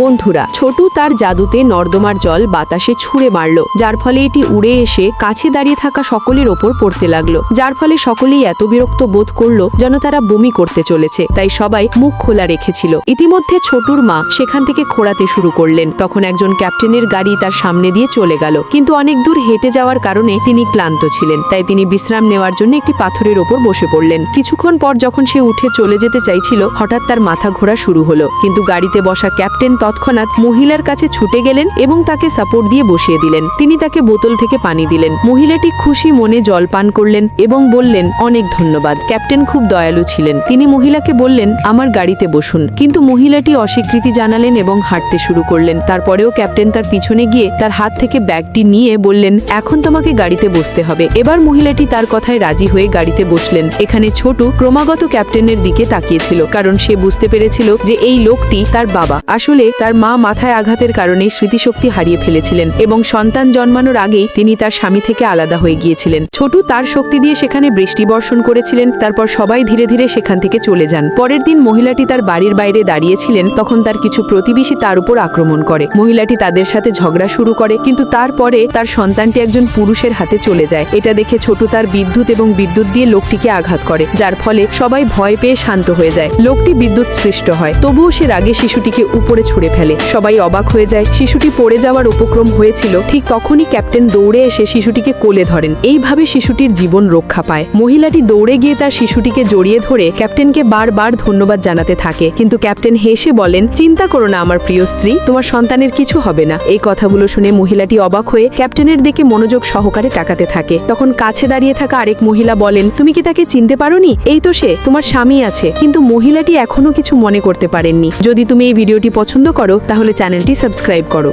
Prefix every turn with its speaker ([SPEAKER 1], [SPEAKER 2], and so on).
[SPEAKER 1] বন্ধুরা, ছোটু তার জাদুতে নর্দমার জল বাতাসে ছুঁড়ে মারল, যার ফলে এটি উড়ে এসে কাছে দাঁড়িয়ে থাকা সকলের ওপর পড়তে লাগলো, যার ফলে সকলেই এত বিরক্ত বোধ করলো যেন তারা বমি করতে চলেছে। তাই সবাই মুখ খোলা রেখেছিল। ইতিমধ্যে ছোটুর মা সেখান থেকে খোঁড়াতে শুরু করলেন। তখন একজন ক্যাপ্টেনের গাড়ি তার সামনে দিয়ে চলে গেল, কিন্তু অনেক দূর হেঁটে যাওয়ার কারণে তিনি ক্লান্ত ছিলেন। তাই তিনি বিশ্রাম নেওয়ার জন্য একটি পাথরের ওপর বসে পড়লেন। কিছুক্ষণ পর যখন সে উঠে চলে যেতে চাইছিল, হঠাৎ তার মাথা ঘোরা শুরু হলো। কিন্তু গাড়িতে বসা ক্যাপ্টেন তৎক্ষণাৎ মহিলার কাছে ছুটে গেলেন এবং তাকে সাপোর্ট দিয়ে বসিয়ে দিলেন। তিনি তাকে বোতল থেকে পানি দিলেন। মহিলাটি খুশি মনে জল পান করলেন এবং বললেন, অনেক ধন্যবাদ। ক্যাপ্টেন খুব দয়ালু ছিলেন। তিনি মহিলাকে বললেন, আমার গাড়িতে বসুন। কিন্তু মহিলাটি অস্বীকৃতি জানালেন এবং হাঁটতে শুরু করলেন। তারপরেও ক্যাপ্টেন তার পিছনে গিয়ে তার হাত থেকে ব্যাগটি নিয়ে বললেন, এখন তোমাকে গাড়িতে বসতে হবে। এবার মহিলাটি তার কথায় রাজি হয়ে গাড়িতে বসলেন। এখানে ছোটু ক্রমাগত ক্যাপ্টেনের দিকে তাকিয়েছিল, কারণ সে বুঝতে পেরেছিল যে এই লোকটি তার বাবা। আসলে তার মা মাথায় আঘাতের কারণে স্মৃতিশক্তি হারিয়ে ফেলেছিলেন এবং সন্তান জন্মানোর আগেই তিনি তার স্বামী থেকে আলাদা হয়ে গিয়েছিলেন। ছোটু তার শক্তি দিয়ে সেখানে বৃষ্টি বর্ষণ করেছিলেন। তারপর সবাই ধীরে ধীরে সেখান থেকে চলে যান। পরের দিন মহিলাটি তার বাড়ির বাইরে দাঁড়িয়েছিলেন। তখন তার কিছু প্রতিবেশী তার উপর আক্রমণ করে। মহিলাটি তাদের সাথে ঝগড়া শুরু করে, কিন্তু তারপরে তার সন্তানটি একজন পুরুষের হাতে চলে যায়। এটা দেখে ছোটু তার বিদ্যুৎ দিয়ে লোকটিকে আঘাত করে, যার ফলে সবাই ভয় পেয়ে শান্ত হয়ে যায়। লোকটি বিদ্যুৎ স্পৃষ্ট হয়, তবুও সে রাগে শিশুটিকে উপরে ছুঁড়ে ফেলে। সবাই অবাক হয়ে যায়। শিশুটি পড়ে যাওয়ার উপক্রম হয়েছিল। ঠিক তখনই ক্যাপ্টেন দৌড়ে এসে শিশুটিকে কোলে ধরেন। এইভাবে শিশুটির জীবন রক্ষা পায়। মহিলাটি দৌড়ে গিয়ে তার শিশুটিকে জড়িয়ে ধরে ক্যাপ্টেনকে বারবার ধন্যবাদ জানাতে থাকে, কিন্তু ক্যাপ্টেন হেসে বলেন, চিন্তা করো না আমার প্রিয় স্ত্রী, তোমার সন্তানের কিছু হবে না। এই কথাগুলো শুনে মহিলাটি অবাক হয়ে ক্যাপ্টেনের দিকে মনোযোগ সহকারে তাকাতে থাকে। তখন কাছে দাঁড়িয়ে থাকা আরেক মহিলা বলেন, তুমি কি তাকে চিনতে পারোনি? এই তো সে, তোমার স্বামী আছে। কিন্তু মহিলাটি এখনো কিছু মনে করতে পারেননি। যদি তুমি এই ভিডিওটি পছন্দ করো, তাহলে চ্যানেলটি সাবস্ক্রাইব করো।